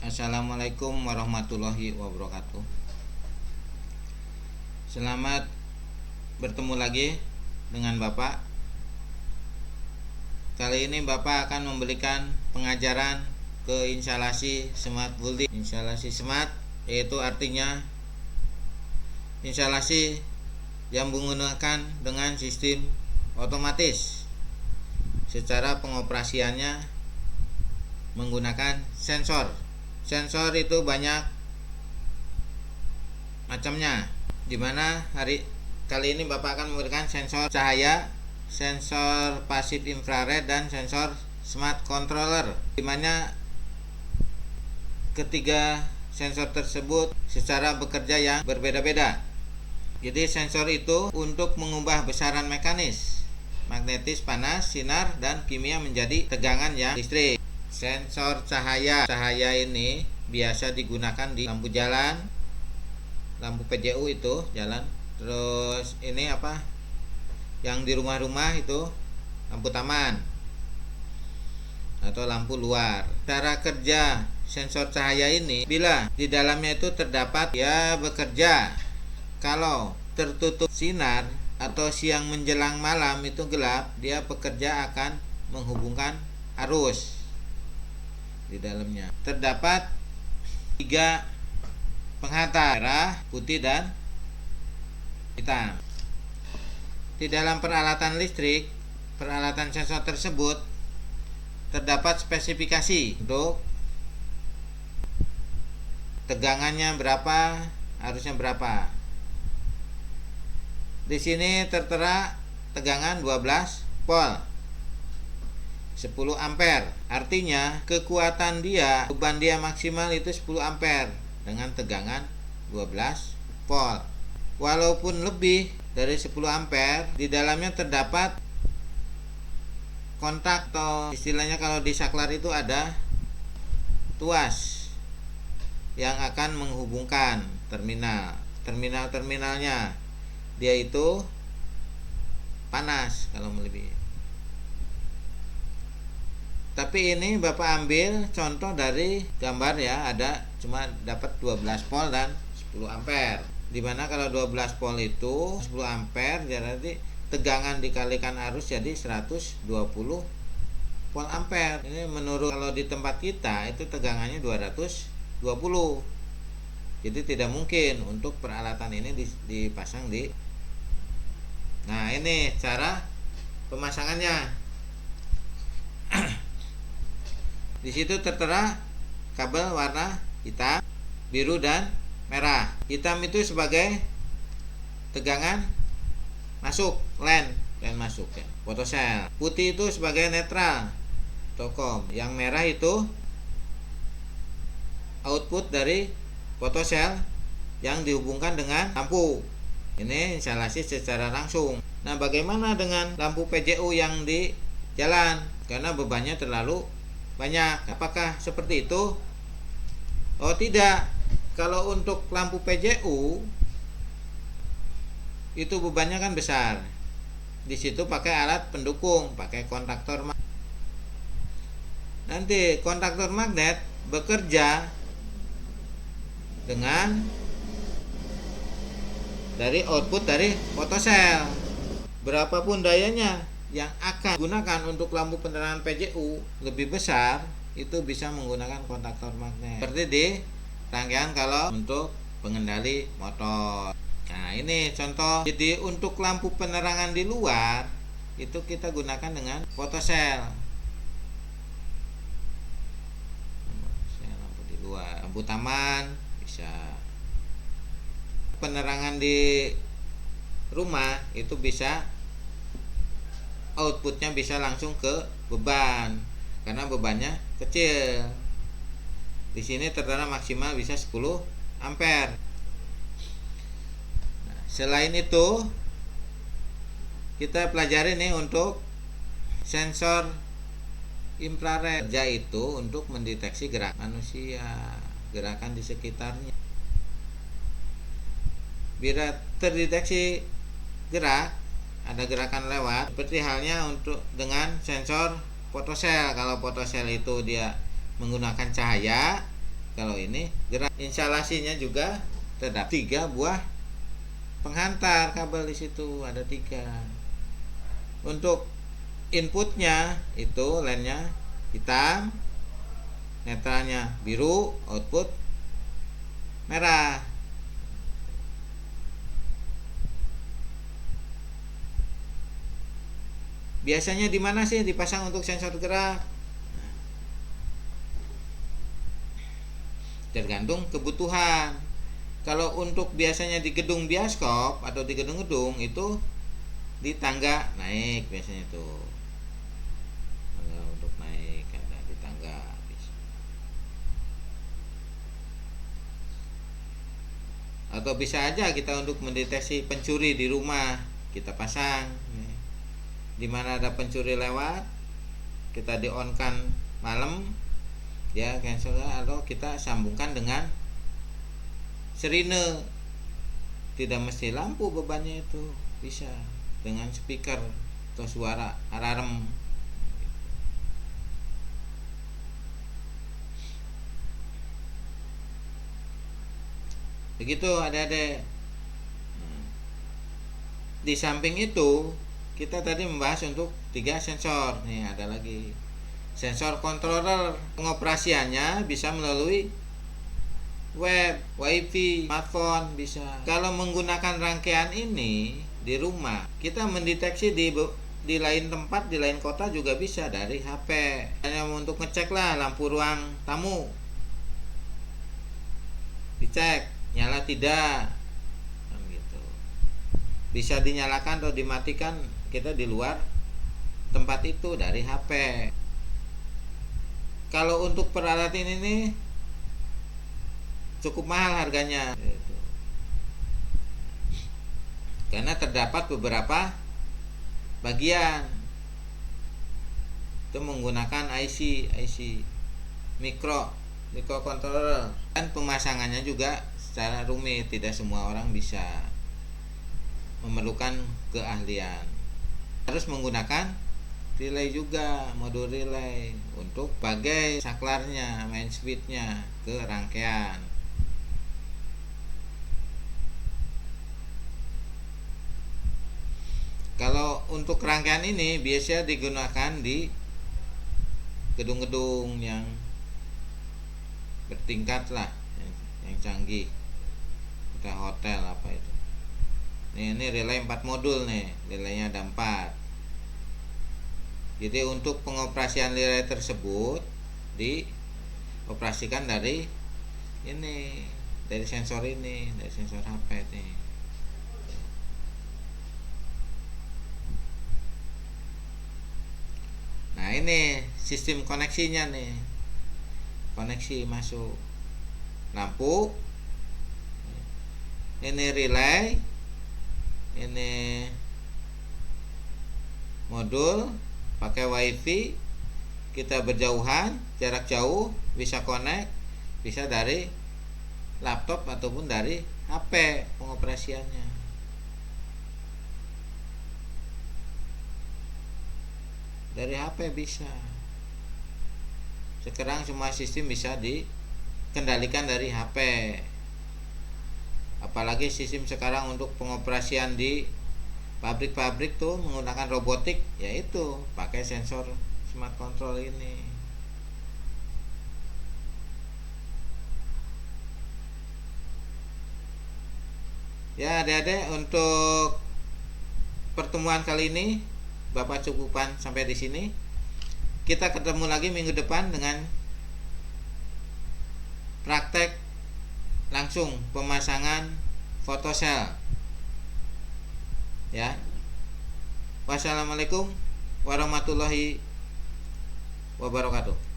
Assalamualaikum warahmatullahi wabarakatuh. Selamat bertemu lagi dengan Bapak. Kali ini Bapak akan memberikan pengajaran ke instalasi smart building. Instalasi smart yaitu artinya instalasi yang menggunakan dengan sistem otomatis. Secara pengoperasiannya menggunakan sensor. Sensor itu banyak macamnya, dimana kali ini Bapak akan memberikan sensor cahaya, sensor pasif infrared, dan sensor smart controller, dimana ketiga sensor tersebut secara bekerja yang berbeda-beda. Jadi sensor itu untuk mengubah besaran mekanis, magnetis, panas, sinar, dan kimia menjadi tegangan yang listrik. Sensor cahaya ini biasa digunakan di lampu jalan, lampu PJU itu jalan. Terus ini yang di rumah-rumah itu lampu taman atau lampu luar. Cara kerja sensor cahaya ini, bila di dalamnya itu terdapat, ya bekerja kalau tertutup sinar atau siang menjelang malam itu gelap, dia bekerja akan menghubungkan arus. Di dalamnya terdapat 3 penghantar, merah, putih, dan hitam. Di dalam peralatan listrik, peralatan sensor tersebut terdapat spesifikasi untuk tegangannya berapa, arusnya berapa. Di sini tertera tegangan 12 volt, 10 ampere. Artinya kekuatan dia, beban dia maksimal itu 10 ampere dengan tegangan 12 volt. Walaupun lebih dari 10 ampere, di dalamnya terdapat kontak, atau istilahnya kalau di saklar itu ada tuas yang akan menghubungkan terminalnya. Dia itu panas kalau melebihi. Tapi ini Bapak ambil contoh dari gambar ya, ada cuma dapat 12 volt dan 10 ampere. Dimana kalau 12 volt itu 10 ampere, jadi tegangan dikalikan arus jadi 120 volt ampere. Ini menurut kalau di tempat kita itu tegangannya 220. Jadi tidak mungkin untuk peralatan ini dipasang di. Nah, ini cara pemasangannya. Di situ tertera kabel warna hitam, biru, dan merah. Hitam itu sebagai tegangan masuk, line masuk ya, photocell. Putih itu sebagai netral, tokom. Yang merah itu output dari photocell yang dihubungkan dengan lampu. Ini instalasi secara langsung. Nah, bagaimana dengan lampu PJU yang di jalan? Karena bebannya terlalu banyak. Apakah seperti itu? Oh, tidak. Kalau untuk lampu PJU itu bebannya kan besar. Di situ pakai alat pendukung, pakai kontaktor. Nanti kontaktor magnet bekerja dengan dari output dari photocell. Berapapun dayanya yang akan gunakan untuk lampu penerangan PJU lebih besar, itu bisa menggunakan kontaktor magnet. Seperti di rangkaian kalau untuk pengendali motor. Nah, ini contoh. Jadi untuk lampu penerangan di luar itu kita gunakan dengan photocell. Lampu di luar, lampu taman bisa. Penerangan di rumah itu bisa, outputnya bisa langsung ke beban karena bebannya kecil. Di sini tertera maksimal bisa 10 ampere. Nah, selain itu kita pelajari nih untuk sensor infrared. Kerja itu untuk mendeteksi gerak manusia, gerakan di sekitarnya. Bila terdeteksi gerak, ada gerakan lewat, seperti halnya untuk dengan sensor photocell. Kalau photocell itu dia menggunakan cahaya, Kalau ini gerak. Instalasinya juga terdapat 3 buah penghantar kabel di situ, ada 3. Untuk inputnya itu line-nya hitam, netralnya biru, output merah. Biasanya di mana sih dipasang untuk sensor gerak? Tergantung kebutuhan. Kalau untuk biasanya di gedung bioskop atau di gedung-gedung itu di tangga naik biasanya tuh. Untuk naik ada di tangga. Atau bisa aja kita untuk mendeteksi pencuri di rumah kita pasang. Di mana ada pencuri lewat, kita di on kan malam, dia cancel, atau kita sambungkan dengan sirine. Tidak mesti lampu bebannya, itu bisa dengan speaker atau suara alarm. Begitu adik-adik. Di samping itu kita tadi membahas untuk 3 sensor. Nih ada lagi sensor controller. Pengoperasiannya bisa melalui web, wifi, smartphone bisa. Kalau menggunakan rangkaian ini di rumah, kita mendeteksi di lain tempat, di lain kota juga bisa dari HP. Hanya untuk ngecek lah lampu ruang tamu, dicek nyala tidak, gitu. Bisa dinyalakan atau dimatikan kita di luar tempat itu dari HP. Kalau untuk peralatan ini cukup mahal harganya, gitu. Karena terdapat beberapa bagian itu menggunakan IC microcontroller, dan pemasangannya juga secara rumit. Tidak semua orang bisa, memerlukan keahlian. Harus menggunakan relay juga, modul relay untuk bagai saklarnya, main switchnya ke rangkaian. Kalau untuk rangkaian ini biasa digunakan di gedung-gedung yang bertingkat lah, yang canggih, kita hotel apa itu. Ini relay 4 modul nih, relaynya ada 4. Jadi untuk pengoperasian relay tersebut dioperasikan dari ini, dari sensor ini, dari sensor HP nih. Nah ini sistem koneksinya nih, koneksi masuk lampu, ini relay, ini modul pakai wifi. Kita berjauhan, jarak jauh bisa connect, bisa dari laptop ataupun dari HP pengoperasiannya. Dari HP bisa. Sekarang semua sistem bisa dikendalikan dari HP. Apalagi sistem sekarang untuk pengoperasian di pabrik-pabrik tuh menggunakan robotik, yaitu pakai sensor smart control ini. Ya adik-adik, untuk pertemuan kali ini Bapak cukupkan sampai di sini. Kita ketemu lagi minggu depan dengan praktek langsung pemasangan photocell. Ya. Wassalamualaikum warahmatullahi wabarakatuh.